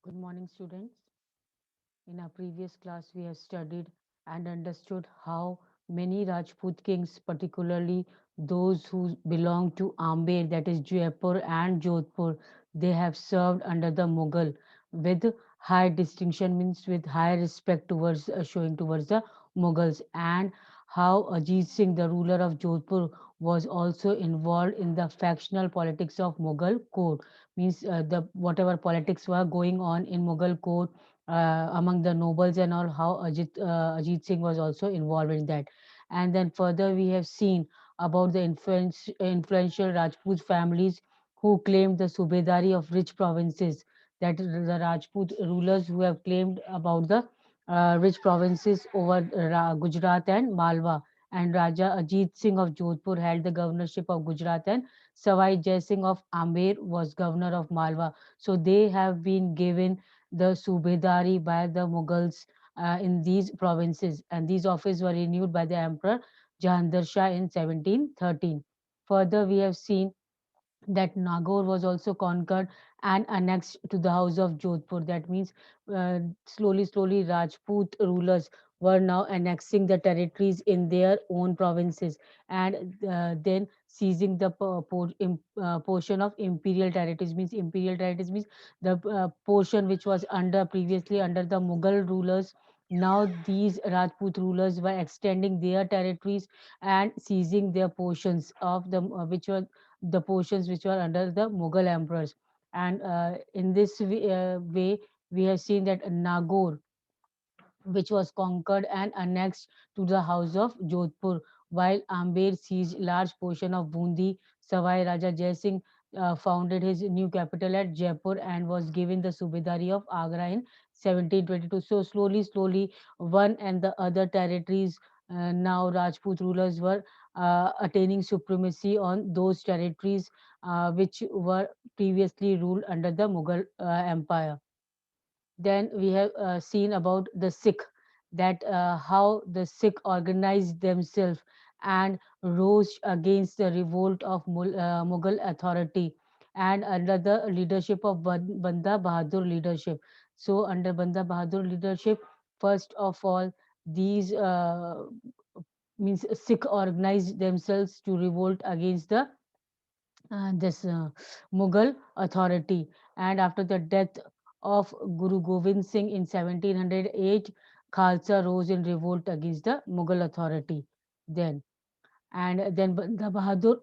Good morning, students. In our previous class, we have studied and understood how many Rajput kings, particularly those who belong to Amber, that is Jaipur and Jodhpur, they have served under the Mughal with high distinction, means with high respect towards showing towards the Mughals, and how Ajit Singh, the ruler of Jodhpur, was also involved in the factional politics of Mughal court. Means the whatever politics were going on in Mughal court among the nobles and all, how Ajit Singh was also involved in that. And then further, we have seen about the influential Rajput families who claimed the subedari of rich provinces, that is the Rajput rulers who have claimed about the rich provinces over Gujarat and Malwa. And Raja Ajit Singh of Jodhpur held the governorship of Gujarat, and Savai Jai Singh of Amber was governor of Malwa. So they have been given the Subedari by the Mughals in these provinces, and these offices were renewed by the Emperor Jahandar Shah in 1713. Further, we have seen that Nagaur was also conquered and annexed to the house of Jodhpur. That means slowly, Rajput rulers were now annexing the territories in their own provinces, and then seizing the portion of imperial territories. Means imperial territories means the portion which was under previously under the Mughal rulers. Now these Rajput rulers were extending their territories and seizing their portions of the which were the portions which were under the Mughal emperors. And in this way, we have seen that Nagaur, which was conquered and annexed to the house of Jodhpur, while Amber seized large portion of Bundi. Savai Raja Jai Singh founded his new capital at Jaipur and was given the Subedari of Agra in 1722. So slowly, one and the other territories, now Rajput rulers were attaining supremacy on those territories which were previously ruled under the Mughal Empire. Then we have seen about the Sikh, that how the Sikh organized themselves and rose against the revolt of Mughal authority, and under the leadership of Banda Bahadur leadership. So under Banda Bahadur leadership, first of all, these means Sikh organized themselves to revolt against the this Mughal authority. And after the death of Guru Gobind Singh in 1708, Khalsa rose in revolt against the Mughal authority. Then and then Banda Bahadur,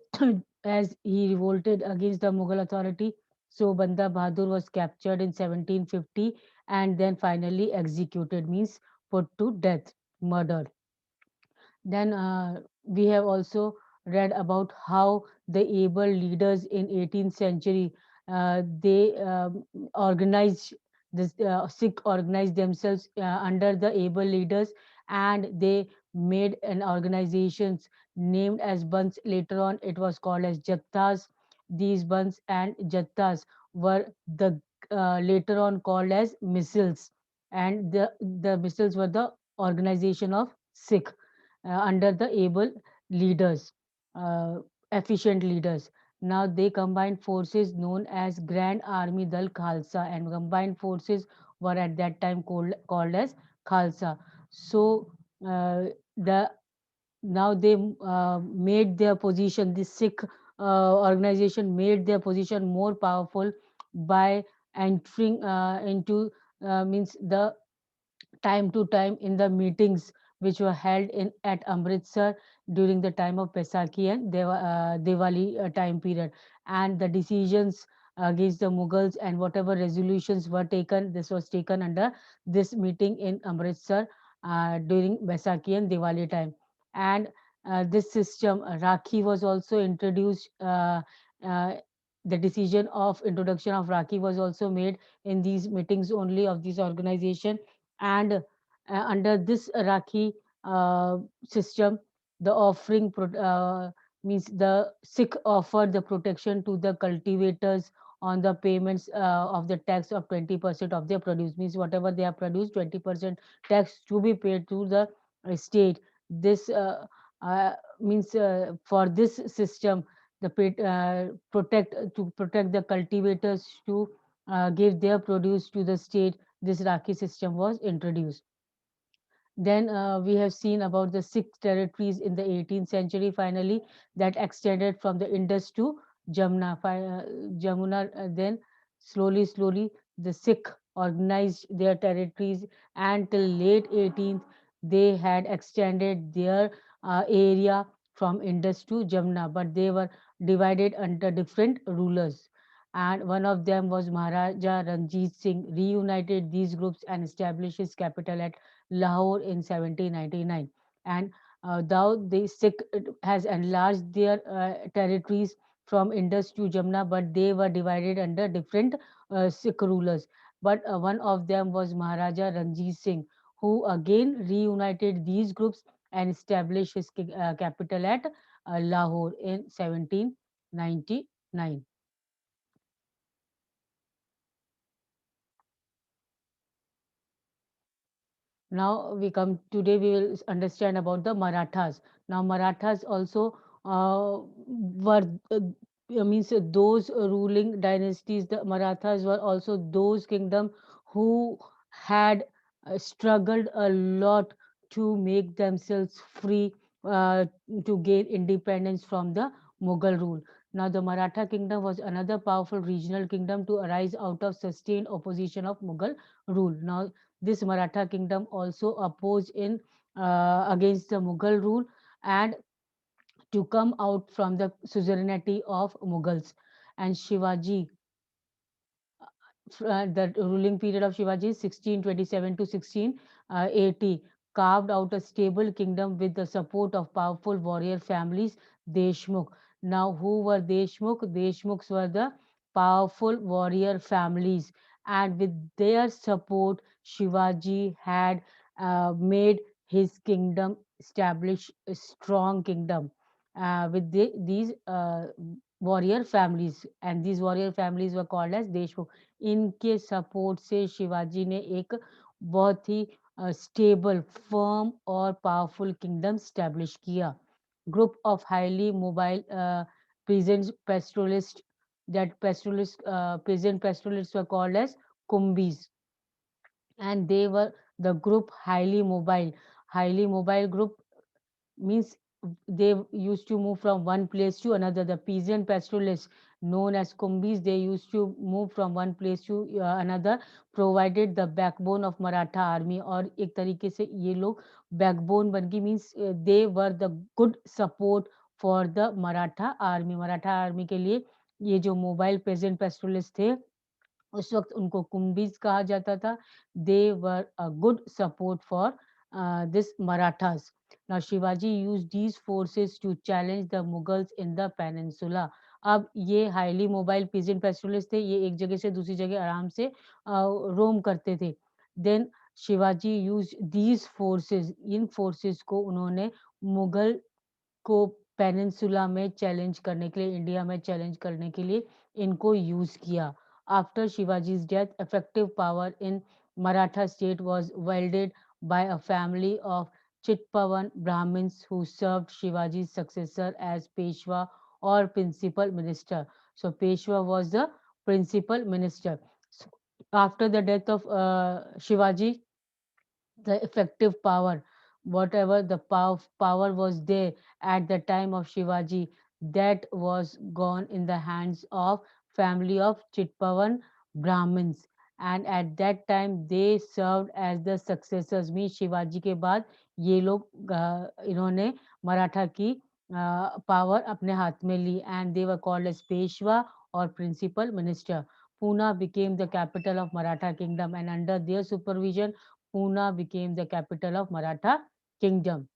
as he revolted against the Mughal authority, so Banda Bahadur was captured in 1750 and then finally executed, means put to death, murdered. Then we have also read about how the able leaders in 18th century they organized this Sikh organized themselves under the able leaders, and they made an organizations named as Bans. Later on, it was called as Jattas. These Bans and Jattas were the later on called as missiles, and the missiles were the organization of Sikh under the able leaders, uh, efficient leaders. Now they combined forces known as Grand Army Dal Khalsa, and combined forces were at that time called as Khalsa. So the now they made their position, the Sikh organization made their position more powerful by entering into means the time to time in the meetings which were held in at Amritsar during the time of Baisakhi and Diwali time period, and the decisions against the Mughals and whatever resolutions were taken, this was taken under this meeting in Amritsar during Baisakhi and Diwali time. And this system, Rakhi, was also introduced. Uh, the decision of introduction of Rakhi was also made in these meetings only of this organization, and under this Rakhi system, the means the Sikh offered the protection to the cultivators on the payments of the tax of 20% of their produce. Means whatever they have produced, 20% tax to be paid to the state. This means for this system, the protect to protect the cultivators to give their produce to the state, this Rakhi system was introduced. Then we have seen about the Sikh territories in the 18th century, finally, that extended from the Indus to Jamuna. Jamuna, then slowly, the Sikh organized their territories, and till late 18th, they had extended their area from Indus to Jamuna, but they were divided under different rulers. And one of them was Maharaja Ranjit Singh, reunited these groups and established his capital at Lahore in 1799. And though the Sikh has enlarged their territories from Indus to Jamna, but they were divided under different Sikh rulers. But one of them was Maharaja Ranjit Singh, who again reunited these groups and established his capital at Lahore in 1799. Now we come today. We will understand about the Marathas. Now Marathas also were means those ruling dynasties. The Marathas were also those kingdom who had struggled a lot to make themselves free, uh, to gain independence from the Mughal rule. Now the Maratha kingdom was another powerful regional kingdom to arise out of sustained opposition of Mughal rule. Now this Maratha kingdom also opposed in against the Mughal rule and to come out from the suzerainty of Mughals. And Shivaji, the ruling period of Shivaji is 1627 to 1680, carved out a stable kingdom with the support of powerful warrior families, Deshmukh. Now, who were Deshmukh? Deshmukhs were the powerful warrior families, and with their support, Shivaji had made his kingdom establish a strong kingdom with these warrior families, and these warrior families were called as Deshmukh. इनके support से शिवाजी ने एक बहुत ही stable, firm और powerful kingdom establish किया. Group of highly mobile peasant pastoralists, that pastoralists peasant pastoralists were called as kumbis, and they were the group highly mobile group means they used to move from one place to another. The peasant pastoralists, known as Kumbis, they used to move from one place to another, provided the backbone of Maratha army. और एक तरीके से ये लोग backbone बन गई, means they were the good support for the Maratha army. Maratha army के लिए ये जो मोबाइल peasant pastoralists थे, उस वक्त उनको कुंभीज कहा जाता था. They were a good support for this Marathas. Now Shivaji use these forces to challenge the Mughals in the peninsula. अब ये हाईली मोबाइल पीजेंट पेस्टोलिस्ट थे, ये एक जगह से दूसरी जगह आराम से रोम करते थे. Then Shivaji use these forces, इन फोर्सेस को उन्होंने मुगल को पेनिनसुला में चैलेंज करने के लिए, इंडिया में चैलेंज करने के लिए इनको यूज किया. After Shivaji's death, effective power in Maratha state was wielded by a family of Chitpavan Brahmins who served Shivaji's successor as Peshwa or principal minister. So Peshwa was the principal minister. So, after the death of Shivaji, the effective power, whatever the power was there at the time of Shivaji, that was gone in the hands of family of Chitpavan Brahmins. And at that time they served as the successors. Means Shivaji के बाद ये लोग इन्होंने मराठा की power अपने हाथ में ली, and they were called as Peshwa or principal minister. Pune became the capital of Maratha kingdom, and under their supervision Pune became the capital of Maratha kingdom.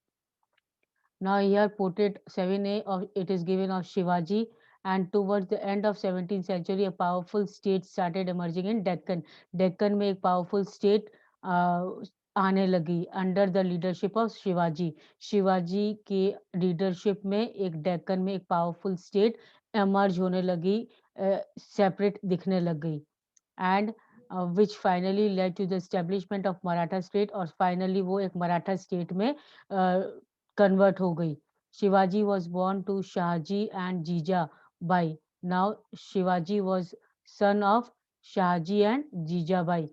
Now here portrait 7A of it is given of Shivaji, and towards the end of 17th century a powerful state started emerging in Deccan. Deccan में एक powerful state आने लगी under the leadership of Shivaji. Shivaji के leadership में एक Deccan में एक powerful state emerge होने लगी, separate दिखने लग गई, and which finally led to the establishment of Maratha state, और finally वो एक मराठा state में convert हो गई. Shivaji was born to Shahji and Jija Bai. Now Shivaji was son of Shahji and Jijabai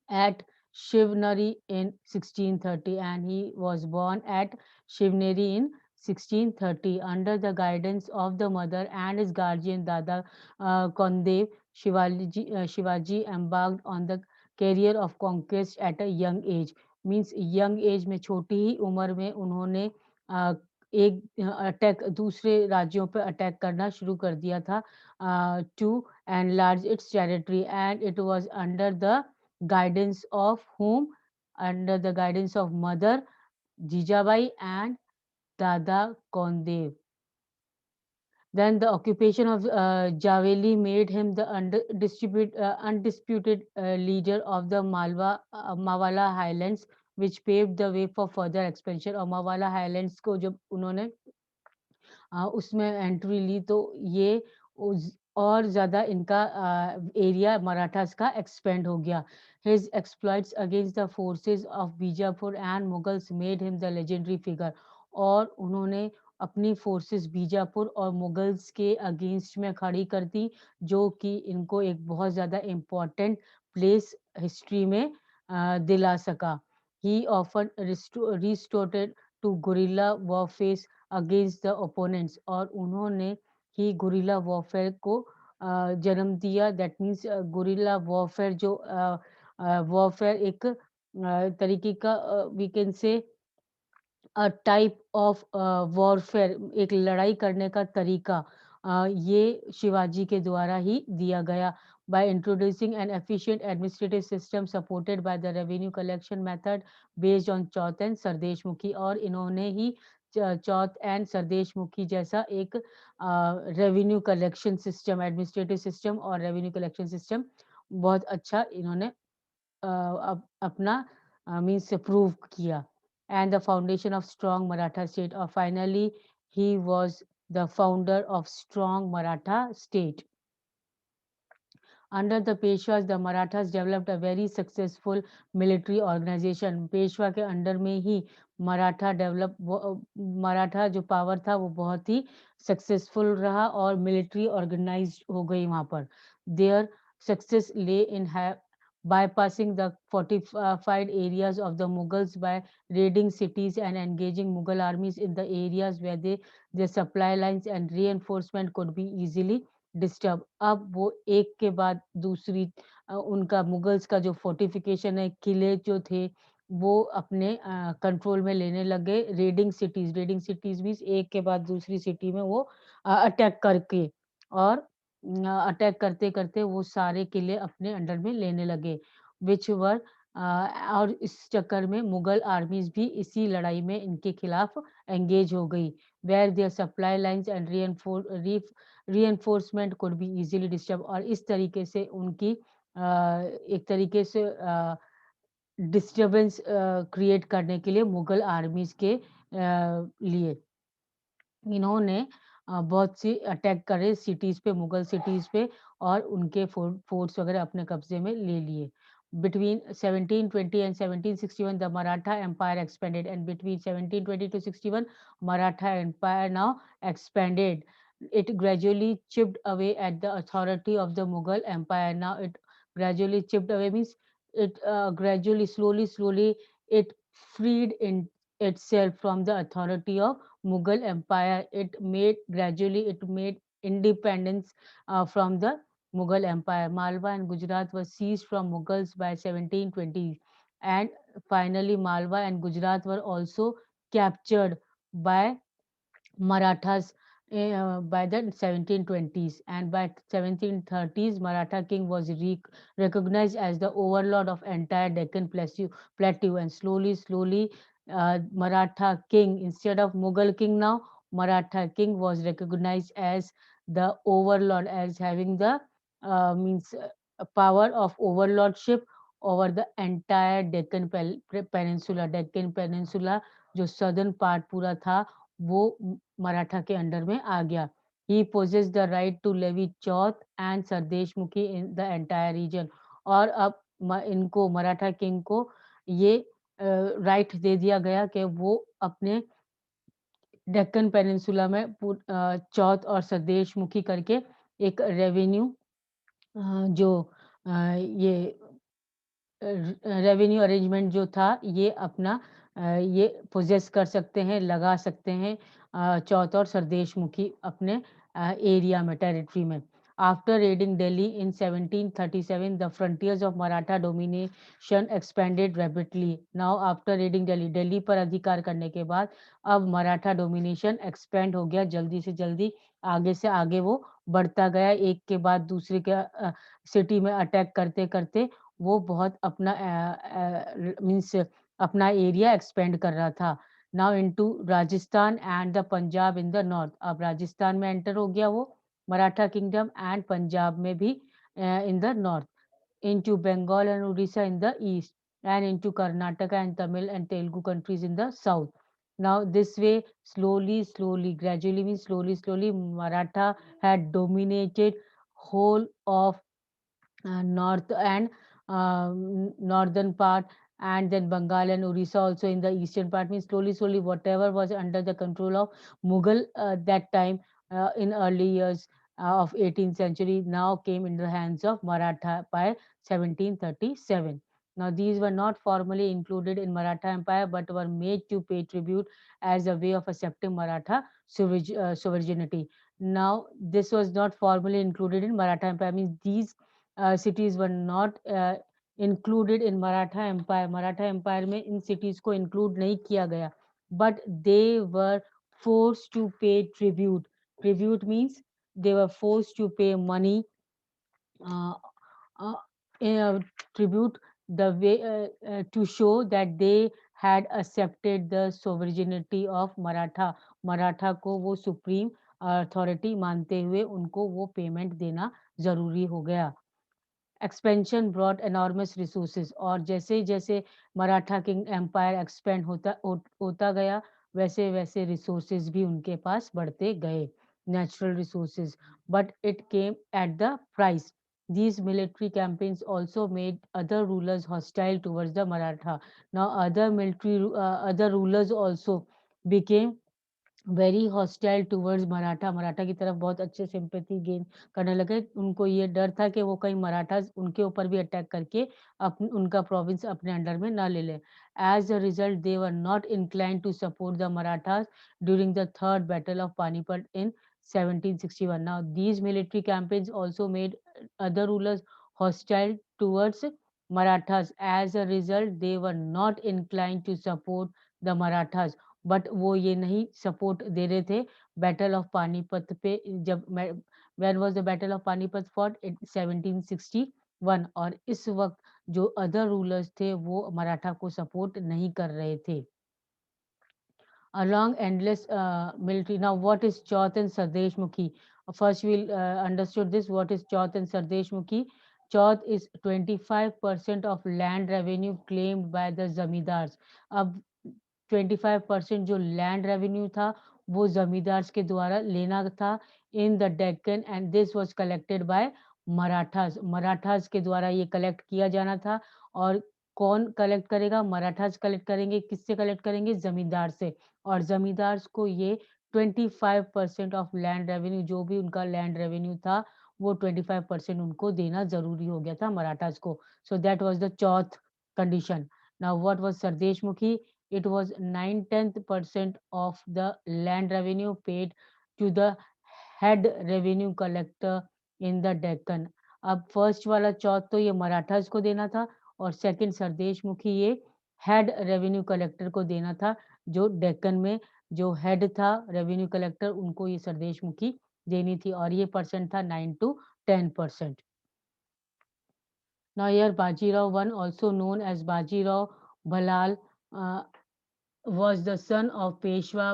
at Shivneri in 1630, and he was born at Shivneri in 1630 under the guidance of the mother and his guardian Dada Kondev. Shivaji embarked on the career of conquest at a young age. Means young age में छोटी ही उम्र में उन्होंने एक attack दूसरे राज्यों पर attack करना शुरू कर दिया था to enlarge its territory, and it was under the guidance of whom? Under the guidance of mother Jijabai and Dada Kondev. Then the occupation of Javeli made him the undisputed leader of the Mawala Highlands, which paved the way for further expansion. और Mawala Highlands को जब उन्होंने उसमें entry ली तो ये और ज़्यादा इनका एरिया मराठास का एक्सपेंड हो गया. His exploits against the forces of Bijapur and Mughals made him the legendary figure. और उन्होंने अपनी फोर्सेस बीजापुर और मुगल्स के अगेंस्ट में खड़ी कर दी, जो कि इनको एक बहुत ज़्यादा इम्पोर्टेंट प्लेस हिस्ट्री में दिला सका. He often resorted to guerrilla warfare against the opponents, और उन्होंने ही गुरिल्ला वॉरफेयर को जन्म दिया. दैट मीन्स गुरिल्ला वॉरफेयर जो वॉरफेयर एक तरीके का we can say type of warfare, एक लड़ाई करने का तरीका ये शिवाजी के द्वारा ही दिया गया. by introducing an efficient administrative system supported by the revenue collection method based on Chauth and Sardesh मुखी. और इन्होंने ही चौथ एंड सरदेश मुखी जैसा एक revenue collection system, administrative system और रेवेन्यू कलेक्शन सिस्टम बहुत अच्छा इन्होंने अपना means prove किया. And the foundation of strong Maratha state, or finally he was the founder of strong Maratha state. Under the Peshwas, the Marathas developed a very successful military organization. Peshwa के under में ही मराठा जो power था वो बहुत ही successful रहा और military organised हो गई वहाँ पर. Their success lay in bypassing the fortified areas of the Mughals by raiding cities and engaging Mughal armies in the areas where their supply lines and reinforcement could be easily disturb. अब वो एक के बाद दूसरी उनका Mughals का जो fortification है, किले जो थे वो अपने कंट्रोल में लेने लगे. रेडिंग सिटीज मीन्स एक के बाद दूसरी सिटी में वो अटैक करके और अटैक करते करते वो सारे किले अपने अंडर में लेने लगे. विच वर और इस चक्कर में मुगल आर्मीज भी इसी लड़ाई में इनके खिलाफ एंगेज हो गई. Where their supply lines and reinforcement could be easily disturbed. और इस तरीके से उनकी एक तरीके से डिस्टरबेंस क्रिएट करने के लिए मुगल आर्मीज के लिए इन्होंने बहुत सी अटैक करे सिटीज पे, मुगल सिटीज पे, और उनके फोर्ट्स वगैरह अपने कब्जे में ले लिए. Between 1720 and 1761, the Maratha Empire expanded, and between 1720 to 61, Maratha Empire now expanded. It gradually chipped away at the authority of the Mughal Empire. Now it gradually chipped away means it gradually, slowly, it freed in itself from the authority of Mughal Empire. It made independence from the Mughal Empire. Malwa and Gujarat were seized from Mughals by 1720, and finally Malwa and Gujarat were also captured by Marathas by the 1720s, and by 1730s Maratha king was recognized as the overlord of entire Deccan plateau, and slowly Maratha king, instead of Mughal king, now Maratha king was recognized as the overlord, as having the means power of overlordship over the entire Deccan peninsula. Deccan peninsula जो southern part पूरा था वो मराठा के under में आ गया. He possessed the right to levy Chauth and Sardesh मुखी in the entire region. और अब इनको मराठा किंग को ये राइट दे दिया गया कि वो अपने डेक्कन पेनिनसुला में चौथ और सरदेश मुखी करके एक रेवेन्यू जो ये रेवेन्यू अरेंजमेंट जो था ये अपना ये पोजेस कर सकते हैं, लगा सकते हैं चौथ और सरदेशमुखी अपने एरिया में, टेरिटरी में। After raiding Delhi in 1737 the frontiers of Maratha domination expanded rapidly. Now after raiding Delhi, Delhi पर अधिकार करने के बाद अब मराठा डोमिनेशन एक्सपेंड हो गया, जल्दी से जल्दी आगे से आगे वो बढ़ता गया, एक के बाद दूसरे के सिटी में अटैक करते करते वो बहुत अपना मीन्स अपना एरिया एक्सपेंड कर रहा था। Now into Rajasthan and the Punjab in the north, अब राजस्थान में एंटर हो गया वो मराठा किंगडम, एंड पंजाब में भी in the north, into Bengal and Odisha in the east, and into Karnataka and Tamil and Telugu countries in the south. Now, this way, gradually means slowly, Maratha had dominated whole of north and northern part, and then Bengal and Orissa also in the eastern part, means slowly whatever was under the control of Mughal that time in early years of 18th century now came in the hands of Maratha by 1737. Now these were not formally included in Maratha Empire but were made to pay tribute as a way of accepting Maratha sovereignty. Now this was not formally included in Maratha Empire, means these cities were not included in Maratha Empire. Maratha Empire में इन cities को include नहीं किया गया, but they were forced to pay tribute. Tribute means they were forced to pay money, uh, uh, uh, tribute, the way to show that they had accepted the sovereignty of Maratha. Maratha को वो supreme authority मानते हुए उनको वो payment देना जरूरी हो गया। एक्सपेंशन ब्रॉट एनॉर्मस रिसोर्सेज, और जैसे जैसे मराठा किंग एम्पायर एक्सपेंड होता गया वैसे वैसे रिसोर्सेज भी उनके पास बढ़ते गए, natural resources, but it came at the price. These military campaigns also made other rulers hostile towards the Maratha. Now, other rulers also became very hostile towards Maratha, Maratha की तरफ बहुत अच्छे सिंपैथी गेन करने लगे। उनको ये डर था कि वो कहीं मराठास उनके ऊपर भी अटैक करके उनका प्रोविंस अपने अंडर में ना ले लें। As a result they were not incline to support the Marathas during the third battle of Panipat in 1761। Now these military campaigns also made other rulers hostile towards Marathas. As a result, they were not inclined to support the Marathas. But वो ये नहीं support दे रहे थे battle of Panipat पे। जब when was the battle of Panipat fought 1761, और इस वक्त जो अदर रूलर्स थे वो मराठा को सपोर्ट नहीं कर रहे थे। along endless military. Now, what is Chauth and Sardeshmukhi? First, we'll understood this. What is Chauth and Sardeshmukhi? Chauth is 25% of land revenue claimed by the zamindars. अब 25% जो लैंड रेवेन्यू था वो जमींदार्स के द्वारा लेना था in the Deccan, and this was collected by Marathas. Marathas के द्वारा ये कलेक्ट किया जाना था। और कौन कलेक्ट करेगा? मराठास कलेक्ट करेंगे। किससे कलेक्ट करेंगे? जमींदार से। और जमींदार्स को ये 25% ऑफ लैंड रेवेन्यू, जो भी उनका लैंड रेवेन्यू था वो 25% उनको देना जरूरी हो गया था मराठास को। So that was the Chauth condition. Now what was sardeshmukhi? it was 9/10% of the land revenue paid to the head revenue collector in the Deccan. अब फर्स्ट वाला चौथ तो ये मराठास को देना था, और सेकंड सरदेशमुखी ये हेड रेवेन्यू कलेक्टर को देना था। जो डेक्कन में जो हेड था रेवेन्यू कलेक्टर, उनको ये सरदेशमुखी देनी थी, और ये परसेंट था 9 to 10%। Now here Bajirao I, also known as Bajirao Balal, uh, was the son of Peshwa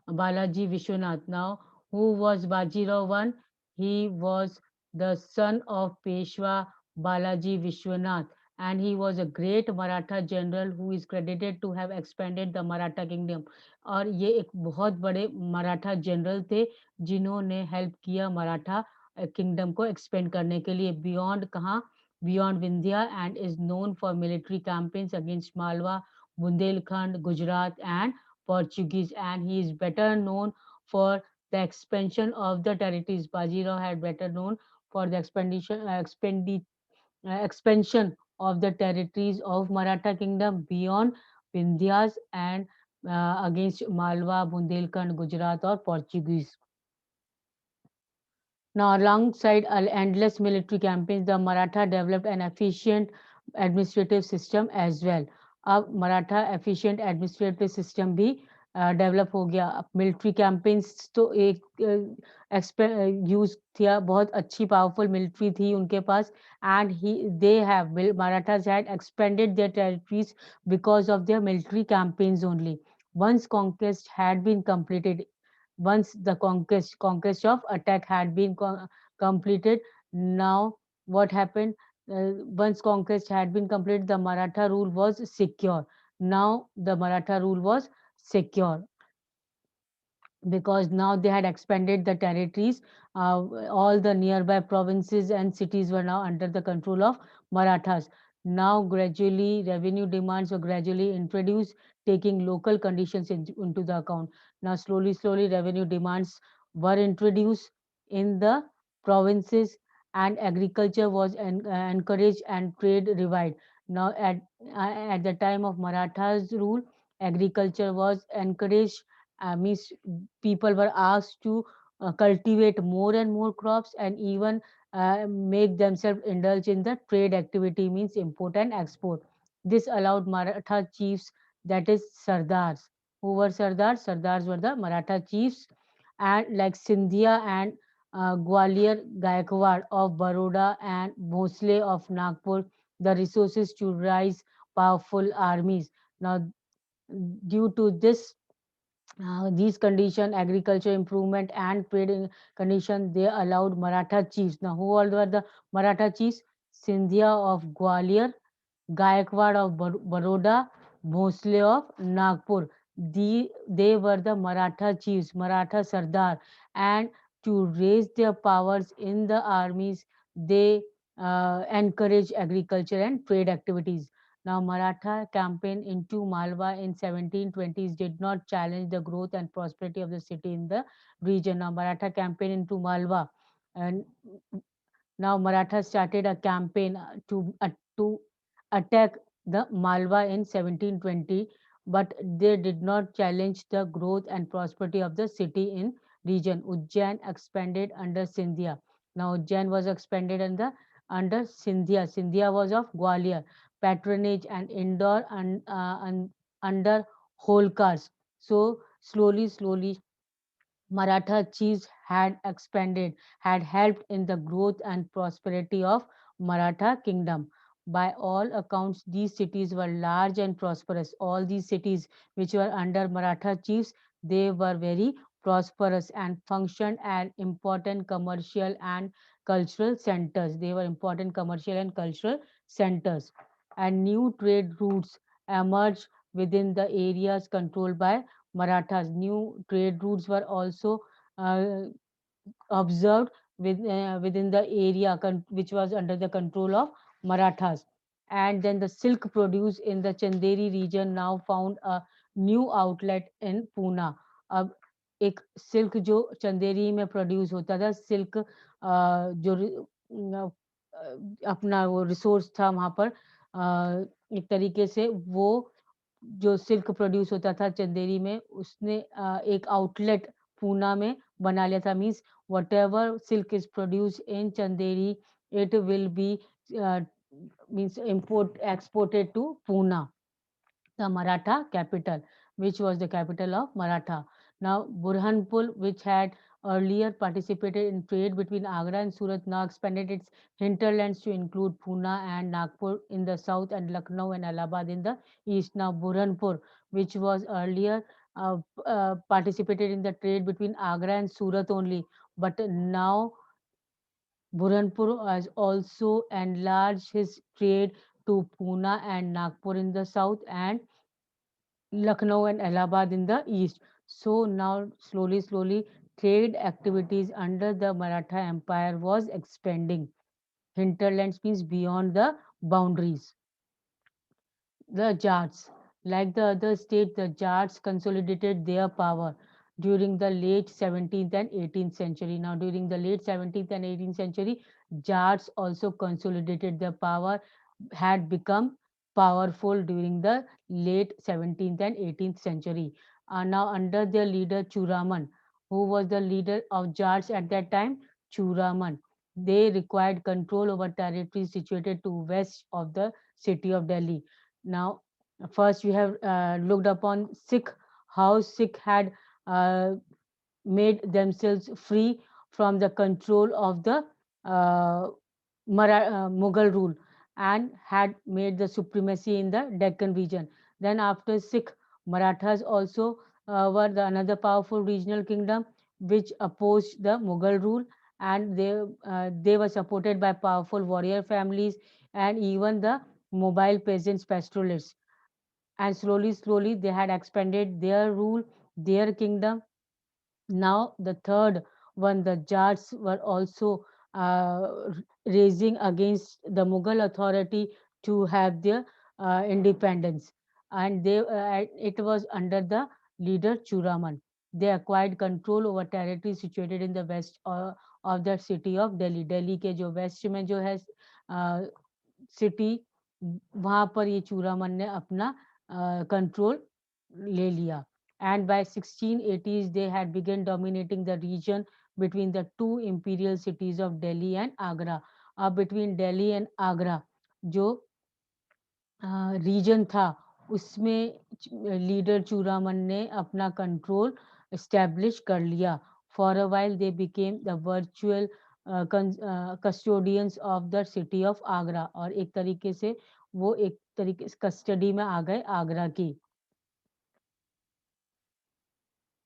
Balaji Vishwanath. Now, who was Bajirao I? He was the son of Peshwa Balaji Vishwanath, and he was a great Maratha general who is credited to have expanded the Maratha kingdom. और ये एक बहुत बड़े Maratha general थे जिन्होंने help किया Maratha kingdom को expand करने के लिए बियॉन्ड कहाँ? Beyond Vindhya, and is known for military campaigns against Malwa, Bundelkhand, Gujarat, and Portuguese, and he is better known for the expansion of the territories. Bajirao had better known for the expansion of the territories of Maratha kingdom beyond Vindhyas and against Malwa, Bundelkhand, Gujarat or Portuguese. Now, alongside endless military campaigns, the Maratha developed an efficient administrative system as well. अब Maratha efficient administrative system भी develop हो गया. अब military campaigns तो एक use किया, बहुत अच्छी powerful military थी उनके पास, and they have Marathas had expanded their territories because of their military campaigns only. Once conquest had been completed, once the conquest of attack had been completed, now what happened, once conquest had been completed, the Maratha rule was secure. Now the Maratha rule was secure because now they had expanded the territories. All the nearby provinces and cities were now under the control of Marathas. Now, gradually, revenue demands were gradually introduced, taking local conditions into the account. Now, slowly, revenue demands were introduced in the provinces, and agriculture was encouraged and trade revived. Now, at the time of Marathas' rule, agriculture was encouraged, means people were asked to cultivate more and more crops and even make themselves indulge in the trade activity, means import and export. This allowed Maratha chiefs, that is Sardars. Who were Sardars? Sardars were the Maratha chiefs, and like Sindhia and Gwalior Gaikwad of Baroda and Bhosle of Nagpur, the resources to rise powerful armies. Now, due to this these condition, agriculture improvement and trade condition, they allowed Maratha chiefs. Now, who all were the Maratha chiefs? Sindhia of Gwalior, Gaikwad of Baroda, Bhosle of Nagpur. They were the Maratha chiefs, Maratha Sardar, and to raise their powers in the armies, they encourage agriculture and trade activities. Now, Maratha campaign into Malwa in 1720s did not challenge the growth and prosperity of the city in the region. Now, Maratha campaign into Malwa, and now Maratha started a campaign to attack the Malwa in 1720, but they did not challenge the growth and prosperity of the city in region. Ujjain expanded under Sindhia. Now Ujjain was expanded under Sindhia. Sindhia was of Gwalior patronage and Indore under Holkars. So slowly, Maratha chiefs had expanded, had helped in the growth and prosperity of Maratha kingdom. By all accounts, these cities were large and prosperous. All these cities which were under Maratha chiefs, they were very prosperous and functioned as important commercial and cultural centers. They were important commercial and cultural centers. And new trade routes emerged within the areas controlled by Marathas. New trade routes were also uh, observed within the area which was under the control of Marathas. And then the silk produce in the Chanderi region now found a new outlet in Pune. अब एक silk जो चंदेरी में produce होता था, silk जो अपना वो resource था वहाँ पर, एक तरीके से वो जो सिल्क प्रोड्यूस होता था चंदेरी में, उसने एक आउटलेट पूना में बना लिया था. Means what ever silk is produce in Chanderi, it will be means import exported to Pune, the Maratha capital, which was the capital of Maratha. Now, Burhanpur, which had earlier participated in trade between Agra and Surat, now expanded its hinterlands to include Pune and Nagpur in the south and Lucknow and Allahabad in the east. Now, Burhanpur, which was earlier participated in the trade between Agra and Surat only, but now Burhanpur has also enlarged his trade to Pune and Nagpur in the south and Lucknow and Allahabad in the east. So now slowly, trade activities under the Maratha Empire was expanding. Hinterlands means beyond the boundaries. The Jats, like the other states, the Jats consolidated their power. during the late 17th and 18th century. Now, during the late 17th and 18th century, Jats also consolidated their power, had become powerful during the late 17th and 18th century. Now, under their leader Churaman, who was the leader of Jats at that time, Churaman, they required control over territories situated to west of the city of Delhi. Now, first we have looked upon Sikh, how Sikh had uh, made themselves free from the control of the uh, Mughal rule and had made the supremacy in the Deccan region. Then after Sikh, Marathas also were another powerful regional kingdom which opposed the Mughal rule, and they were supported by powerful warrior families and even the mobile peasants pastoralists. And slowly they had expanded their rule, their kingdom. Now the third one, the Jats were also raising against the Mughal authority to have their independence, and it was under the leader Churaman. They acquired control over territory situated in the west of the city of Delhi. Delhi के जो west में जो है city, वहां पर ये चूरामन ने अपना कंट्रोल ले लिया. And by 1680s they had begun dominating the region between the two imperial cities of Delhi and Agra. अब between Delhi and Agra जो रीजन था, उसमें लीडर चूरामन ने अपना कंट्रोल एस्टेब्लिश कर लिया. For a while they became the virtual custodians of the city of Agra, और एक तरीके से वो एक तरीके से कस्टडी में आ गए आगरा की.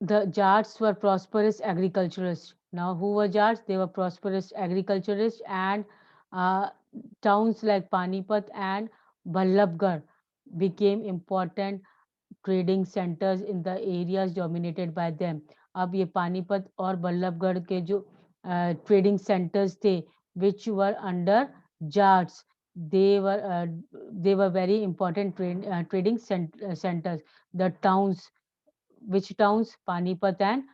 The Jats were prosperous agriculturists. Now, who were Jats? They were prosperous agriculturists, and uh, towns like Panipat and Ballabgarh became important trading centers in the areas dominated by them. अब ये पानीपत और बल्लभगढ़ के जो trading centres थे which were under Jats, they were very important trading centers. The towns, which towns? Panipat and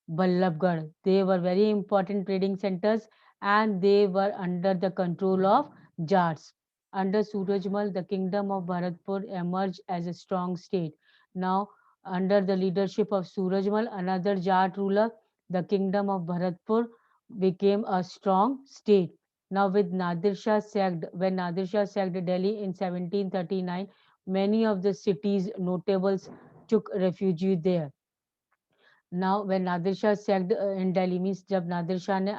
Ballabgarh. They were very important trading centers and they were under the control of Jats. Under Surajmal, the kingdom of Bharatpur emerged as a strong state. Now, under the leadership of Surajmal, another Jat ruler, the kingdom of Bharatpur became a strong state. Now, with Nadir Shah sacked, when Nadir Shah sacked Delhi in 1739, many of the city's notables took refuge there. Now when Nadir Shah sacked in Delhi, means जब नादिर शाह ने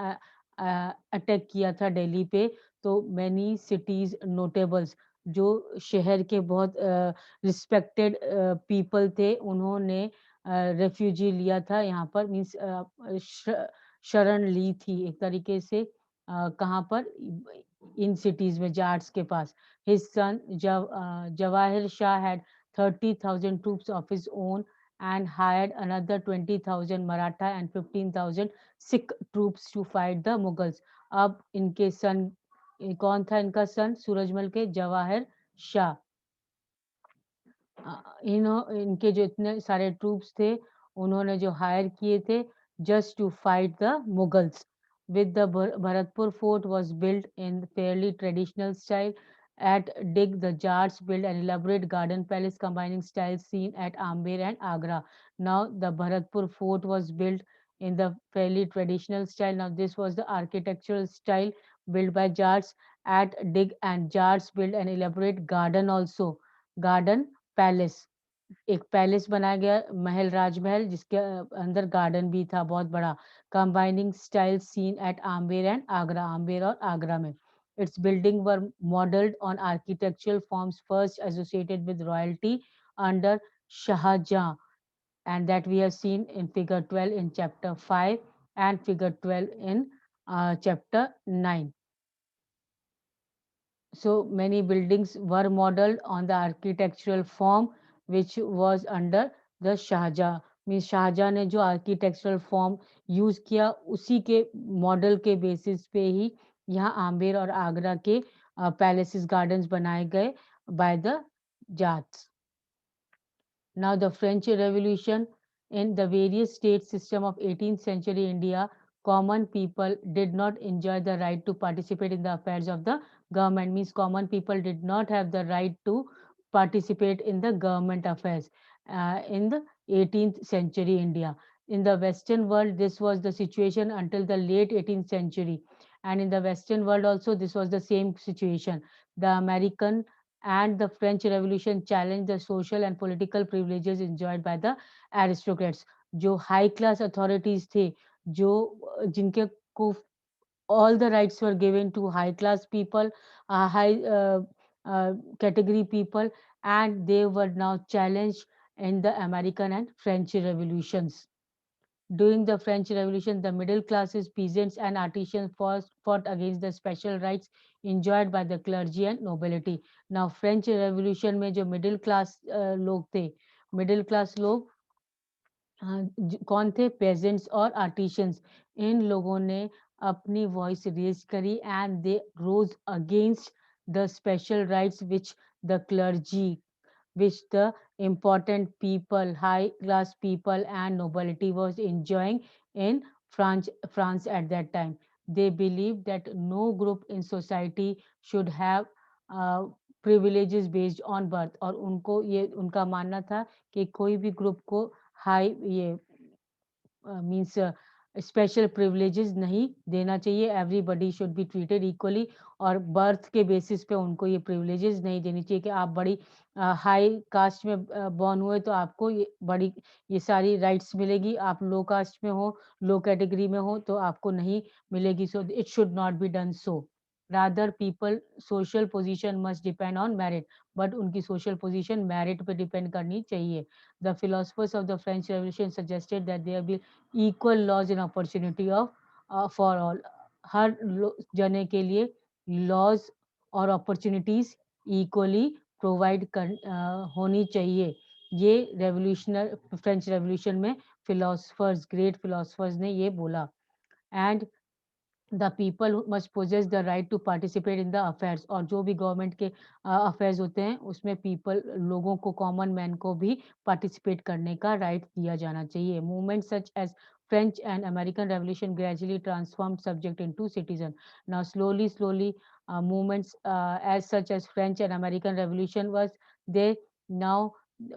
attack किया था दिल्ली पे, तो many cities notables जो शहर के बहुत रिस्पेक्टेड पीपल थे, उन्होंने रेफ्यूजी लिया था यहाँ पर, मीन्स शरण ली थी एक तरीके से. कहाँ पर? इन सिटीज में, जाट्स के पास. His son Jawahir Shah had 30,000 troops of his own and hired another 20,000 Maratha and 15,000 Sikh troops to fight the Mughals. अब इनके सन, कौन था इनका सन सूरजमल के? जवाहर शाह. इनके जो इतने सारे ट्रूप्स थे, उन्होंने जो हायर किए थे just to fight the Mughals. With the Bharatpur fort was built in fairly traditional style. At Dig, the Jats built an elaborate garden palace combining styles seen at Amber and Agra. Now, the Bharatpur fort was built in the fairly traditional style. Now, this was the architectural style built by Jats at Dig, and Jats built an elaborate garden also, garden palace. एक palace बनाया गया, महल, राजमहल, जिसके अंदर garden भी था बहुत बड़ा. Combining style seen at Amber and Agra, Amber और आगरा में. Its building were modeled on architectural forms first associated with royalty under Shah Jahan, and that we have seen in figure 12 in chapter 5 and figure 12 in chapter 9. So many buildings were modeled on the architectural form which was under the Shahjahan. Means Shahjahan ने जो architectural form use किया, उसी के model के basis पे ही यहाँ आम्बेर और आगरा के पैलेसेस, गार्डन्स बनाए गए by the Jats. Now the French Revolution In the various state system of 18th century India, common people did not enjoy the right to participate in the affairs of the government. Means common people did not have the right to participate in the government affairs in the 18th century India. In the Western world, this was the situation until the late 18th century. And in the Western world also, this was the same situation. The American and the French Revolution challenged the social and political privileges enjoyed by the aristocrats जो high class authorities थे जो जिनके को all the rights were given to high class people, high category people, and they were now challenged in the American and French revolutions. During the French Revolution, the middle classes, peasants, and artisans fought against the special rights enjoyed by the clergy and nobility. Now, French Revolution में जो middle class लोग थे, middle class लोग कौन थे pageants और artisans इन लोगों ने अपनी वॉइस रेज करी and they rose against the special rights which the clergy which the important people, high class people and nobility was enjoying in France at that time. They believed that no group in society should have privileges based on birth और उनको ये उनका मानना था कि कोई भी group को हाई ये मीन्स स्पेशल प्रिविलेजेस नहीं देना चाहिए everybody should be treated equally और बर्थ के बेसिस पे उनको ये प्रिविलेजेस नहीं देनी चाहिए कि आप बड़ी हाई कास्ट में बॉर्न हुए तो आपको ये बड़ी ये सारी राइट्स मिलेगी आप लो कास्ट में हो लो कैटेगरी में हो तो आपको नहीं मिलेगी so it should not be done so rather people social position must depend on merit but उनकी सोशल पोजीशन मेरिट पे डिपेंड करनी चाहिए the philosophers of the French Revolution suggested that there be equal laws and opportunity of for all हर जने के लिए laws और opportunities equally provide होनी चाहिए ये रेवोल्यूशनर फ्रेंच रेवोल्यूशन में फिलोसफर्स ग्रेट फिलोसफर्स ने ये बोला and the people must possess the right to participate in the affairs और जो भी गवर्नमेंट के अफेयर्स होते हैं उसमें पीपल लोगों को कॉमन मैन को भी पार्टिसिपेट करने का राइट दिया जाना चाहिए movement such as French and American Revolution gradually transformed subject into citizen. Now slowly movements as such as French and American Revolution was they now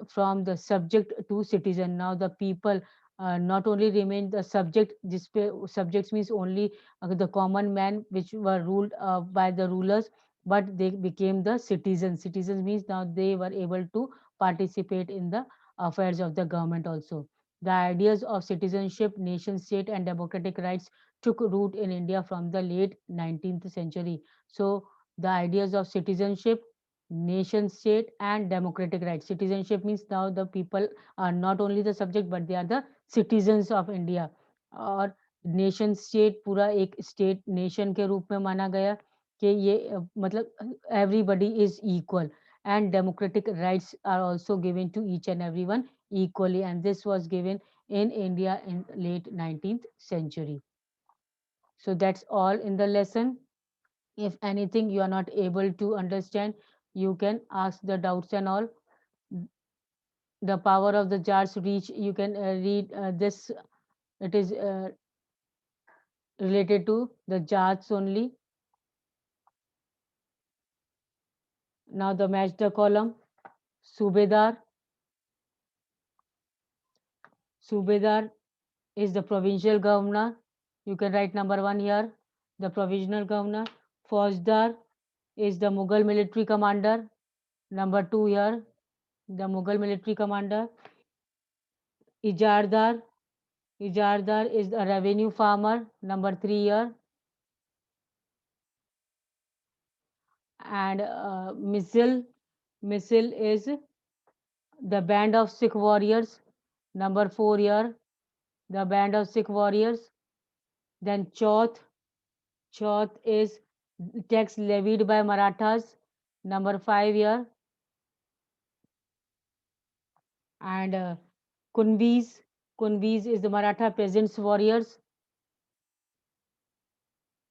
from the subject to citizen. Now the people not only remain the subject, this subjects means only the common man which were ruled by the rulers but they became the citizens citizens means now they were able to participate in the affairs of the government also the ideas of citizenship nation state and democratic rights took root in India from the late 19th century so the ideas of citizenship nation state and democratic rights citizenship means now the people are not only the subject but they are the citizens of India और nation state पूरा एक state nation के रूप में माना गया कि ये मतलब everybody is equal and democratic rights are also given to each and everyone equally and this was given in India in late 19th century so that's all in the lesson if anything you are not able to understand you can ask the doubts and all the power of the jars reach you can read this it is related to the jars only. Now the match the column. Subedar. Subedar is the provincial governor. You can write number 1 here. The provisional governor. Faujdar is the Mughal military commander. Number 2 here. The Mughal military commander. Ijardar. Ijardar is a revenue farmer. Number 3 here. And Misil. Misil is the band of Sikh warriors. Number 4 here. The band of Sikh warriors. Then Chauth. Chauth is tax levied by Marathas. Number 5 here. And Kunvis. Kunvis is the Maratha peasants warriors.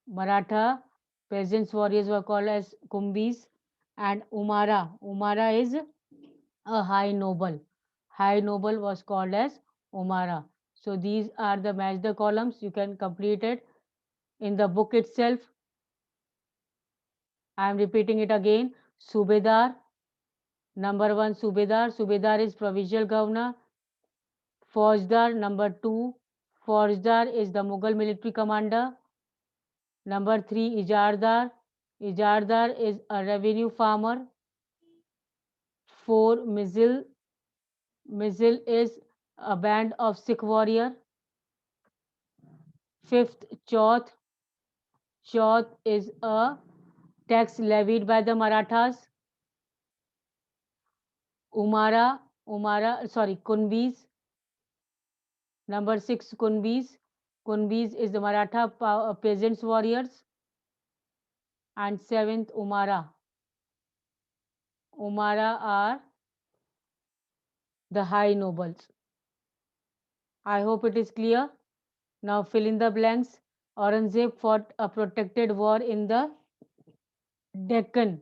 Maratha peasants warriors were called as Kumbis. And Umara. Umara is a high noble. High noble was called as Umara. So these are the match the columns. You can complete it in the book itself. I am repeating it again. Subedar, number one, Subedar. Subedar is provincial governor. Faujdar, number two. Faujdar is the Mughal military commander. Number three, Ijardar. Ijardar is a revenue farmer. Four, Mizil. Mizil is a band of Sikh warrior. Fifth, Chauth. Chauth is a tax levied by the Marathas. Kunbis. Number six, Kunbis. Kunbis is the Maratha peasants warriors. And seventh, Umara. Umara are the high nobles. I hope it is clear. Now fill in the blanks. Aurangzeb fought a protected war in the Deccan.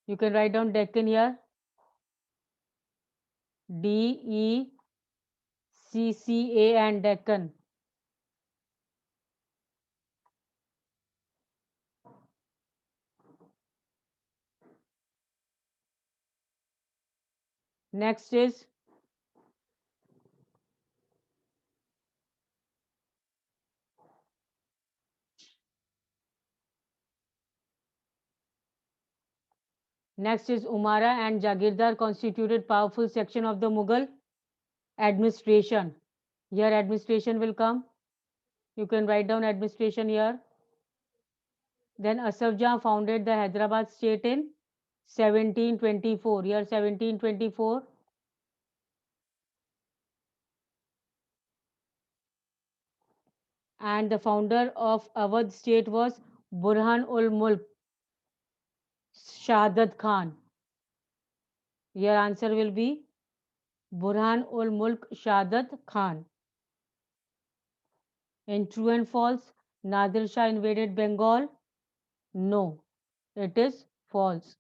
You can write down Deccan here. Deccan, Deccan. Next is Umara and Jagirdar constituted powerful section of the Mughal administration. Here administration will come. You can write down administration here. Then Asaf Jah founded the Hyderabad state in 1724. Year 1724. And the founder of Awadh state was Burhan ul Mulk Shahadat Khan. Your answer will be Burhan ul Mulk Shahadat Khan. In true and false, Nadir Shah invaded Bengal. No, it is false.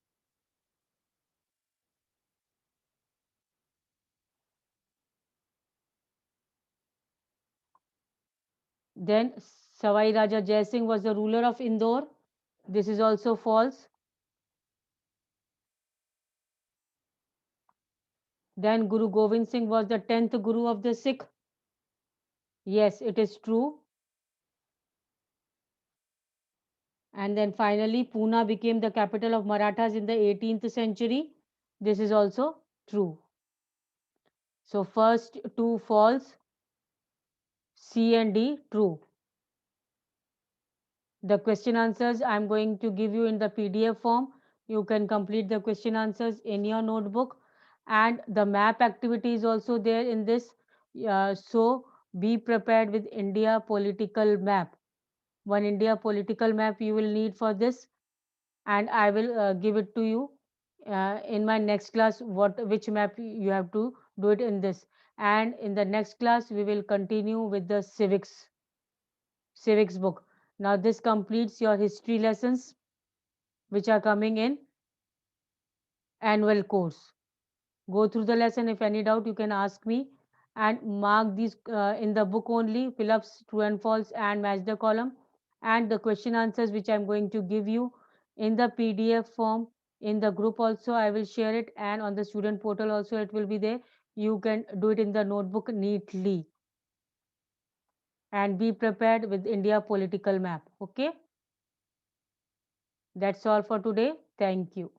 Then Savai Raja Jai Singh was the ruler of Indore. This is also false. Then Guru Gobind Singh was the 10th Guru of the Sikh. Yes, it is true. And then finally, Pune became the capital of Marathas in the 18th century. This is also true. So first two false, C and D true. The question answers I am going to give you in the PDF form. You can complete the question answers in your notebook, and the map activity is also there in this. So be prepared with India political map. One India political map you will need for this, and I will give it to you in my next class. Which map you have to do it in this, and in the next class we will continue with the civics book. Now this completes your history lessons which are coming in annual course. Go through the lesson. If any doubt, you can ask me, and mark these in the book only. Fill ups, true and false, and match the column. And the question answers which I'm going to give you in the PDF form. In the group also, I will share it, and on the student portal also, it will be there. You can do it in the notebook neatly. And be prepared with India political map. Okay. That's all for today. Thank you.